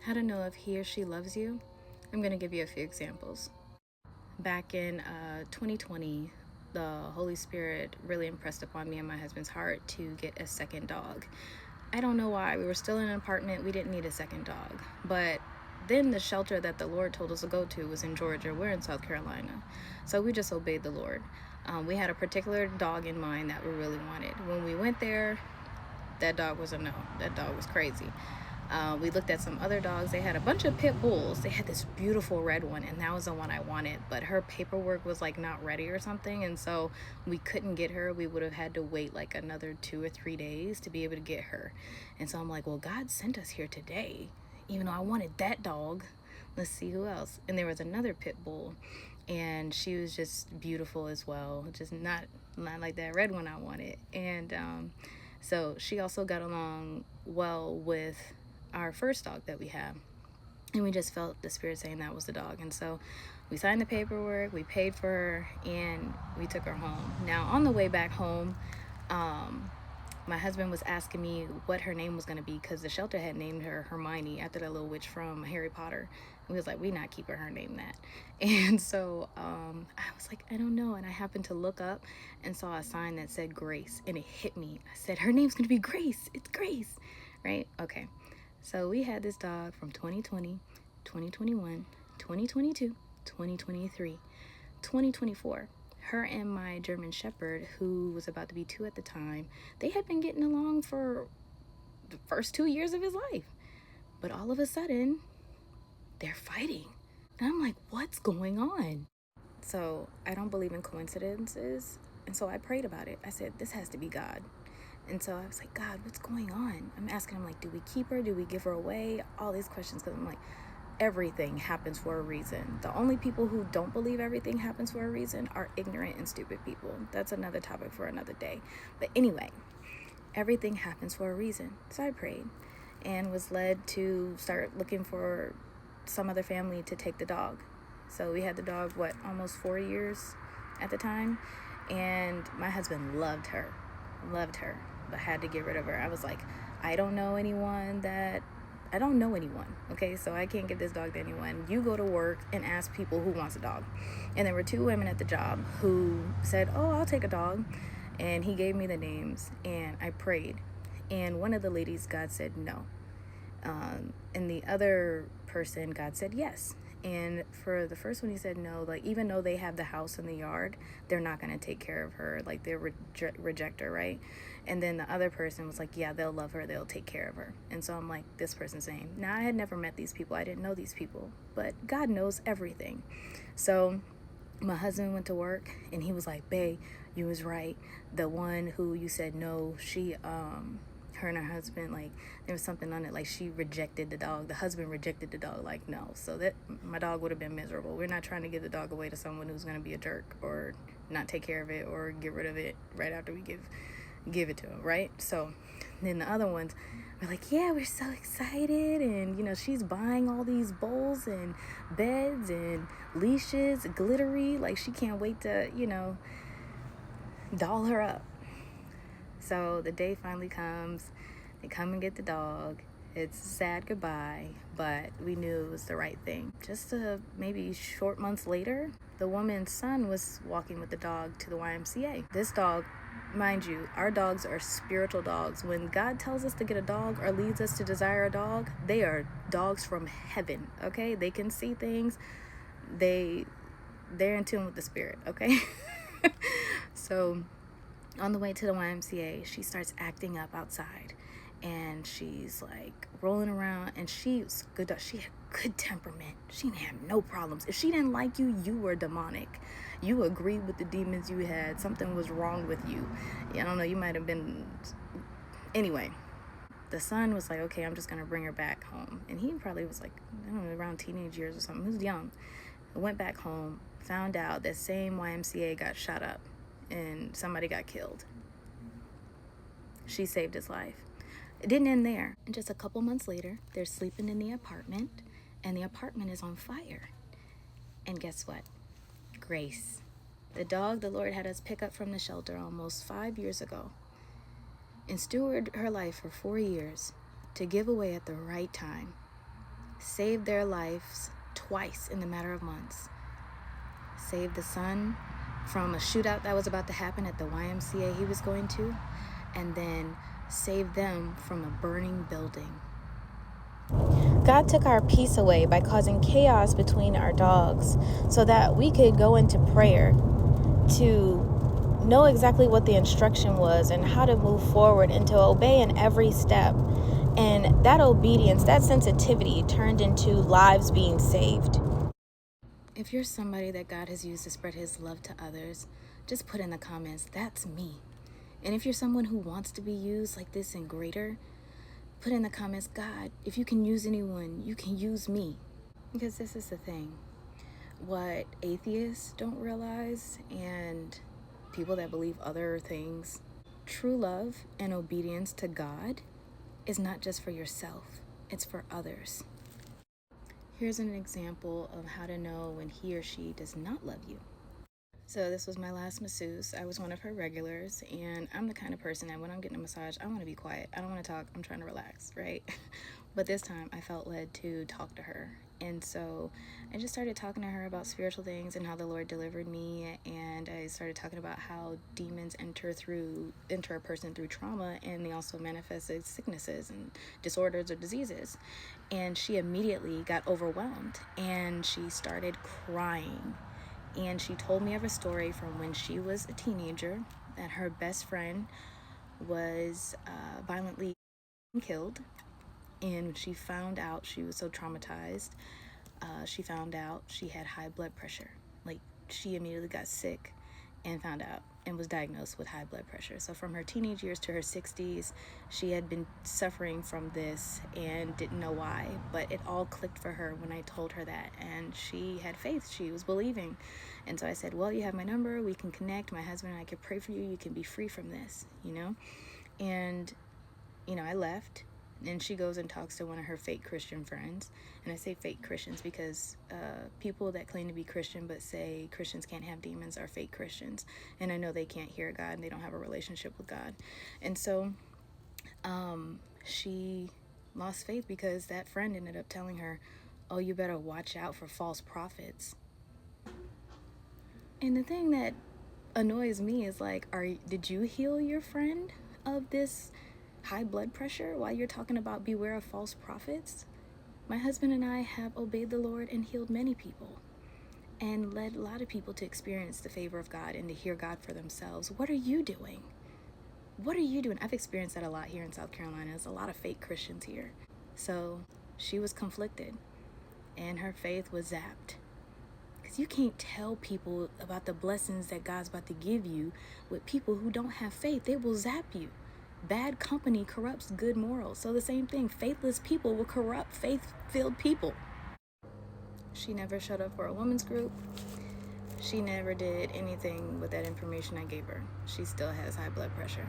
How to know if he or she loves you? I'm going to give you a few examples. Back in 2020, the Holy Spirit really impressed upon me and my husband's heart to get a second dog. I don't know why. We were still in an apartment. We didn't need a second dog. But then the shelter that the Lord told us to go to was in Georgia. We're in South Carolina. So we just obeyed the Lord. We had a particular dog in mind that we really wanted. When we went there, that dog was a no. That dog was crazy. We looked at some other dogs. They had a bunch of pit bulls. They had this beautiful red one, and that was the one I wanted. But her paperwork was like not ready or something, and so we couldn't get her. We would have had to wait like another 2 or 3 days to be able to get her. And so I'm like, well, God sent us here today, even though I wanted that dog. Let's see who else. And there was another pit bull, and she was just beautiful as well, just not like that red one I wanted. And so she also got along well with our first dog that we had. And we just felt the spirit saying that was the dog. And so we signed the paperwork, we paid for her, and we took her home. Now, on the way back home, my husband was asking me what her name was going to be because the shelter had named her Hermione after the little witch from Harry Potter. And we was like, we not keeping her name that. And so I was like, I don't know. And I happened to look up and saw a sign that said Grace, and it hit me. I said, her name's going to be Grace. It's Grace, right? Okay. So we had this dog from 2020, 2021, 2022, 2023, 2024. Her and my German Shepherd, who was about to be 2 at the time, they had been getting along for the first 2 years of his life. But all of a sudden, they're fighting. And I'm like, what's going on? So I don't believe in coincidences. And so I prayed about it. I said, this has to be God. And so I was like, God, what's going on? I'm asking him, like, do we keep her? Do we give her away? All these questions, because I'm like, everything happens for a reason. The only people who don't believe everything happens for a reason are ignorant and stupid people. That's another topic for another day. But anyway, everything happens for a reason. So I prayed and was led to start looking for some other family to take the dog. So we had the dog, almost 4 years at the time. And my husband loved her, but had to get rid of her. I was like, I don't know anyone, okay? So I can't give this dog to anyone. You go to work and ask people who wants a dog. And there were 2 women at the job who said, oh, I'll take a dog. And he gave me the names, and I prayed. And one of the ladies, God said no. And the other person, God said yes. And for the first one, he said no. Like, even though they have the house and the yard, they're not going to take care of her. Like, they're reject her, right? And then the other person was like, yeah, they'll love her. They'll take care of her. And so I'm like, this person's saying, now I had never met these people. I didn't know these people. But God knows everything. So my husband went to work, and he was like, babe, you was right. The one who you said no, her and her husband, like, there was something on it, like she rejected the dog. The husband rejected the dog, like, no. So that my dog would have been miserable. We're not trying to give the dog away to someone who's going to be a jerk or not take care of it or get rid of it right after we give it to him, right? So then the other ones were like, yeah, we're so excited, and she's buying all these bowls and beds and leashes, glittery, like she can't wait to doll her up. So the day finally comes. They come and get the dog. It's a sad goodbye, but we knew it was the right thing. Just maybe short months later, the woman's son was walking with the dog to the YMCA. This dog, mind you, our dogs are spiritual dogs. When God tells us to get a dog or leads us to desire a dog, they are dogs from heaven, okay? They can see things. They're in tune with the spirit, okay? So on the way to the YMCA, she starts acting up outside, and she's like rolling around, and she was good. She had good temperament. She didn't have no problems. If she didn't like you, you were demonic. You agreed with the demons you had. Something was wrong with you. I don't know, you might have been. Anyway, the son was like, okay, I'm just gonna bring her back home. And he probably was like, I don't know, around teenage years or something. He was young. Went back home, found out that same YMCA got shot up and somebody got killed. She saved his life. It didn't end there. And just a couple months later, they're sleeping in the apartment, and the apartment is on fire. And guess what? Grace, the dog the Lord had us pick up from the shelter almost 5 years ago, and steward her life for 4 years to give away at the right time. saved their lives twice in the matter of months. Saved the son from a shootout that was about to happen at the YMCA he was going to, and then saved them from a burning building. God took our peace away by causing chaos between our dogs so that we could go into prayer to know exactly what the instruction was and how to move forward and to obey in every step. And that obedience, that sensitivity turned into lives being saved. If you're somebody that God has used to spread his love to others, just put in the comments, that's me. And if you're someone who wants to be used like this and greater, put in the comments, God, if you can use anyone, you can use me. Because this is the thing. What atheists don't realize, and people that believe other things, true love and obedience to God is not just for yourself, it's for others. Here's an example of how to know when he or she does not love you. So this was my last masseuse. I was one of her regulars, and I'm the kind of person that when I'm getting a massage, I want to be quiet. I don't want to talk. I'm trying to relax, right? But this time I felt led to talk to her. And so I just started talking to her about spiritual things and how the Lord delivered me. And I started talking about how demons enter a person through trauma, and they also manifest as sicknesses and disorders or diseases. And she immediately got overwhelmed and she started crying. And she told me of a story from when she was a teenager that her best friend was violently killed. And when she found out, she was so traumatized, she found out she had high blood pressure. Like, she immediately got sick and found out and was diagnosed with high blood pressure. So from her teenage years to her 60s, she had been suffering from this and didn't know why, but it all clicked for her when I told her that, and she had faith. She was believing. And so I said, well, you have my number, we can connect, my husband and I could pray for you, you can be free from this, And I left, and she goes and talks to one of her fake Christian friends. And I say fake Christians because people that claim to be Christian but say Christians can't have demons are fake Christians. And I know they can't hear God and they don't have a relationship with God. And so she lost faith because that friend ended up telling her, oh, you better watch out for false prophets. And the thing that annoys me is like, did you heal your friend of this high blood pressure while you're talking about beware of false prophets? My husband and I have obeyed the Lord and healed many people and led a lot of people to experience the favor of God and to hear God for themselves. What are you doing? What are you doing? I've experienced that a lot here in South Carolina. There's a lot of fake Christians here. So she was conflicted and her faith was zapped. Because you can't tell people about the blessings that God's about to give you with people who don't have faith. They will zap you. Bad company corrupts good morals. So the same thing, faithless people will corrupt faith-filled people. She never showed up for a women's group. She never did anything with that information I gave her. She still has high blood pressure.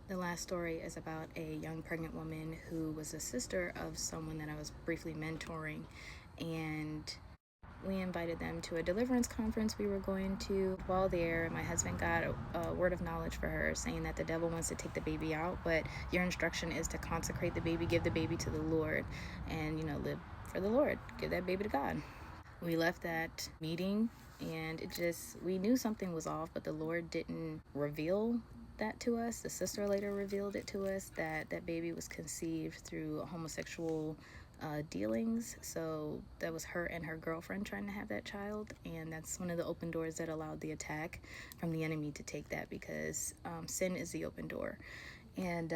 The last story is about a young pregnant woman who was a sister of someone that I was briefly mentoring, and we invited them to a deliverance conference we were going to. While there, my husband got a word of knowledge for her saying that the devil wants to take the baby out, but your instruction is to consecrate the baby, give the baby to the Lord, and live for the Lord, give that baby to God. We left that meeting and we knew something was off, but the Lord didn't reveal that to us. The sister later revealed it to us that that baby was conceived through a homosexual dealings. So that was her and her girlfriend trying to have that child, and that's one of the open doors that allowed the attack from the enemy to take that, because sin is the open door. And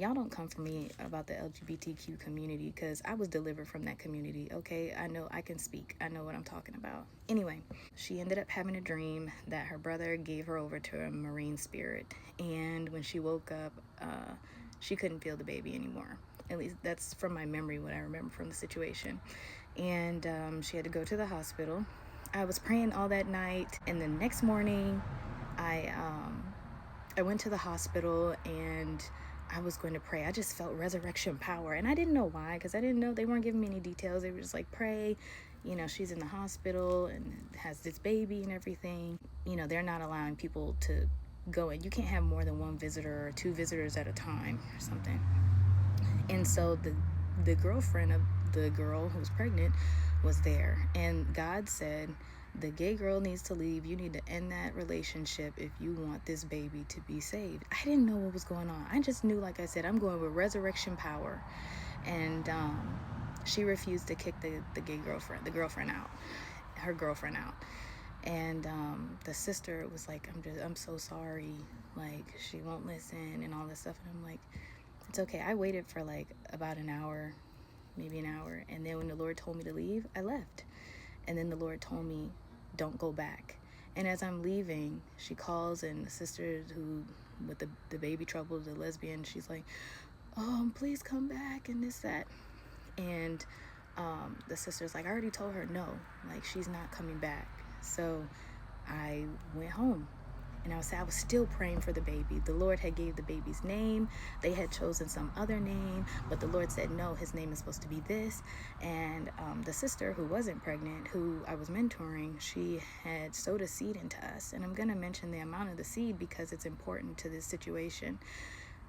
y'all don't come for me about the LGBTQ community, because I was delivered from that community. Okay, I know, I can speak, I know what I'm talking about. Anyway, she ended up having a dream that her brother gave her over to a marine spirit, and when she woke up, she couldn't feel the baby anymore. At least that's from my memory, what I remember from the situation. And she had to go to the hospital. I was praying all that night, and the next morning I went to the hospital and I was going to pray. I just felt resurrection power, and I didn't know why, because I didn't know, they weren't giving me any details. They were just like, pray, she's in the hospital and has this baby and everything. They're not allowing people to go in. You can't have more than one visitor or two visitors at a time or something. And so the girlfriend of the girl who was pregnant was there. And God said, the gay girl needs to leave. You need to end that relationship if you want this baby to be saved. I didn't know what was going on. I just knew, like I said, I'm going with resurrection power. And she refused to kick the girlfriend out, her girlfriend out. And the sister was like, I'm so sorry. Like, she won't listen and all this stuff. And I'm like, it's okay. I waited for like about an hour, maybe an hour. And then when the Lord told me to leave, I left. And then the Lord told me, don't go back. And as I'm leaving, she calls, and the sister who, with the baby trouble, the lesbian, she's like, oh, please come back and this, that. And the sister's like, I already told her no, like, she's not coming back. So I went home. And I was still praying for the baby. The Lord had gave the baby's name. They had chosen some other name, but the Lord said, no, his name is supposed to be this. And the sister who wasn't pregnant, who I was mentoring, she had sowed a seed into us. And I'm going to mention the amount of the seed because it's important to this situation.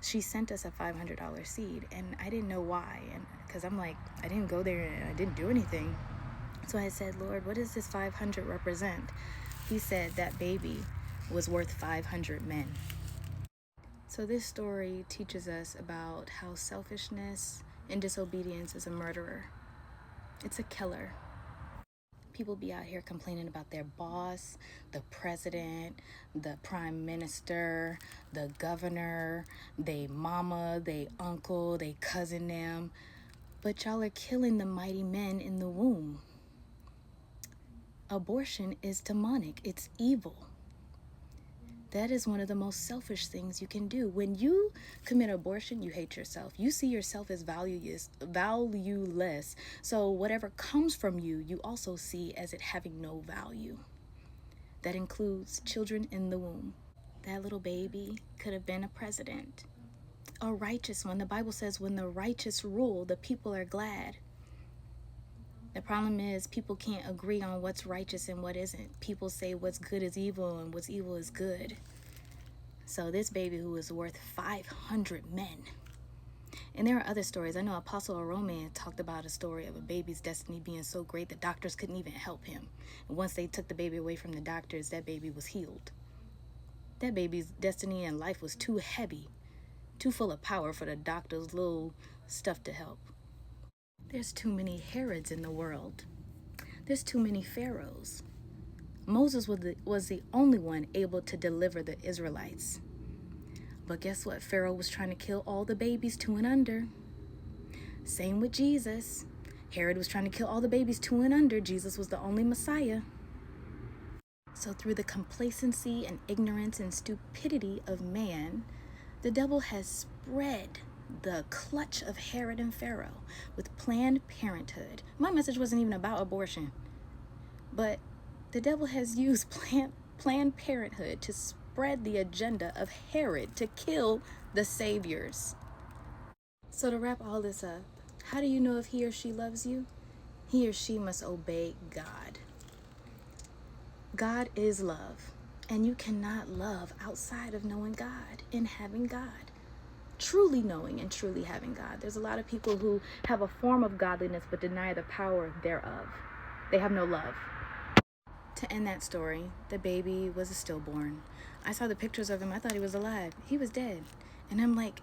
She sent us a $500 seed, and I didn't know why. And because I'm like, I didn't go there and I didn't do anything. So I said, Lord, what does this 500 represent? He said that baby was worth 500 men. So this story teaches us about how selfishness and disobedience is a murderer. It's a killer. People be out here complaining about their boss, the president, the prime minister, the governor, they mama, they uncle, they cousin them. But y'all are killing the mighty men in the womb. Abortion is demonic. It's evil. That is one of the most selfish things you can do. When you commit abortion, you hate yourself. You see yourself as valueless. So whatever comes from you, you also see as it having no value. That includes children in the womb. That little baby could have been a president, a righteous one. The Bible says when the righteous rule, the people are glad. The problem is people can't agree on what's righteous and what isn't. People say what's good is evil and what's evil is good. So this baby who was worth 500 men. And there are other stories. I know Apostle Arome talked about a story of a baby's destiny being so great the doctors couldn't even help him. And once they took the baby away from the doctors, that baby was healed. That baby's destiny and life was too heavy, too full of power for the doctor's little stuff to help. There's too many Herods in the world. There's too many Pharaohs. Moses was the only one able to deliver the Israelites. But guess what? Pharaoh was trying to kill all the babies 2 and under. Same with Jesus. Herod was trying to kill all the babies 2 and under. Jesus was the only Messiah. So through the complacency and ignorance and stupidity of man, the devil has spread the clutch of Herod and Pharaoh with Planned Parenthood. My message wasn't even about abortion, but the devil has used Planned Parenthood to spread the agenda of Herod to kill the saviors. So to wrap all this up, how do you know if he or she loves you? He or she must obey God. God is love, and you cannot love outside of knowing God and having God. Truly knowing and truly having God. There's a lot of people who have a form of godliness but deny the power thereof. They have no love. To end that story, the baby was a stillborn. I saw the pictures of him. I thought he was alive. He was dead. And I'm like,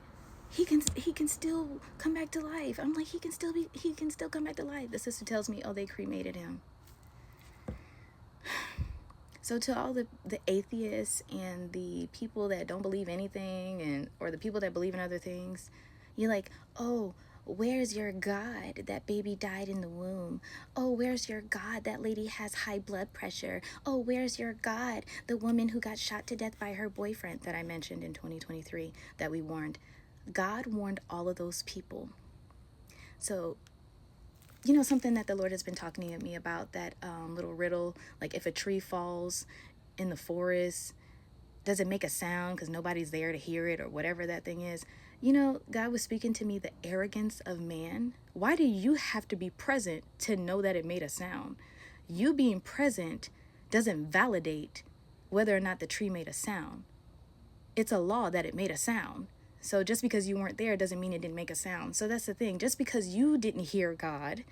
he can still come back to life. I'm like, he can still come back to life. The sister tells me, oh, they cremated him. So to all the atheists and the people that don't believe anything or the people that believe in other things, you're like, oh, where's your God? That baby died in the womb. Oh, where's your God? That lady has high blood pressure. Oh, where's your God? The woman who got shot to death by her boyfriend that I mentioned in 2023 that we warned. God warned all of those people. So something that the Lord has been talking to me about, that little riddle, like if a tree falls in the forest, does it make a sound because nobody's there to hear it or whatever that thing is? God was speaking to me, the arrogance of man. Why do you have to be present to know that it made a sound? You being present doesn't validate whether or not the tree made a sound. It's a law that it made a sound. So just because you weren't there doesn't mean it didn't make a sound. So that's the thing. Just because you didn't hear God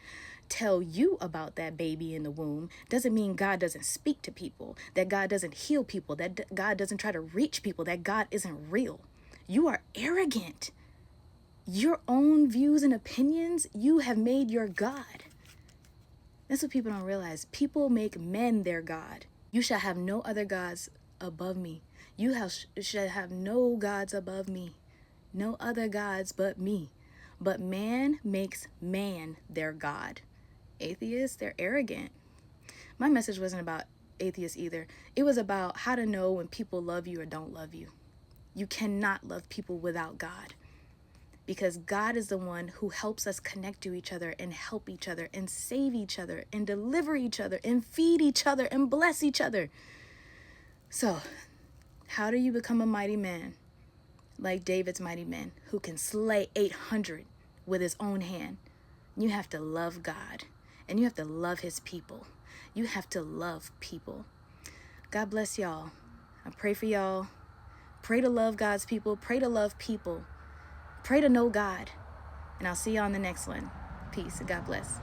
tell you about that baby in the womb doesn't mean God doesn't speak to people, that God doesn't heal people, that God doesn't try to reach people, that God isn't real. You are arrogant. Your own views and opinions, you have made your God. That's what people don't realize. People make men their God. You shall have no other gods above me. You shall have no gods above me. No other gods but me. But man makes man their God. Atheists, they're arrogant. My message wasn't about atheists either. It was about how to know when people love you or don't love you. You cannot love people without God, because God is the one who helps us connect to each other and help each other and save each other and deliver each other and feed each other and bless each other. So, how do you become a mighty man like David's mighty men who can slay 800 with his own hand? You have to love God, and you have to love his people. You have to love people. God bless y'all. I pray for y'all. Pray to love God's people. Pray to love people. Pray to know God. And I'll see you on the next one. Peace. God bless.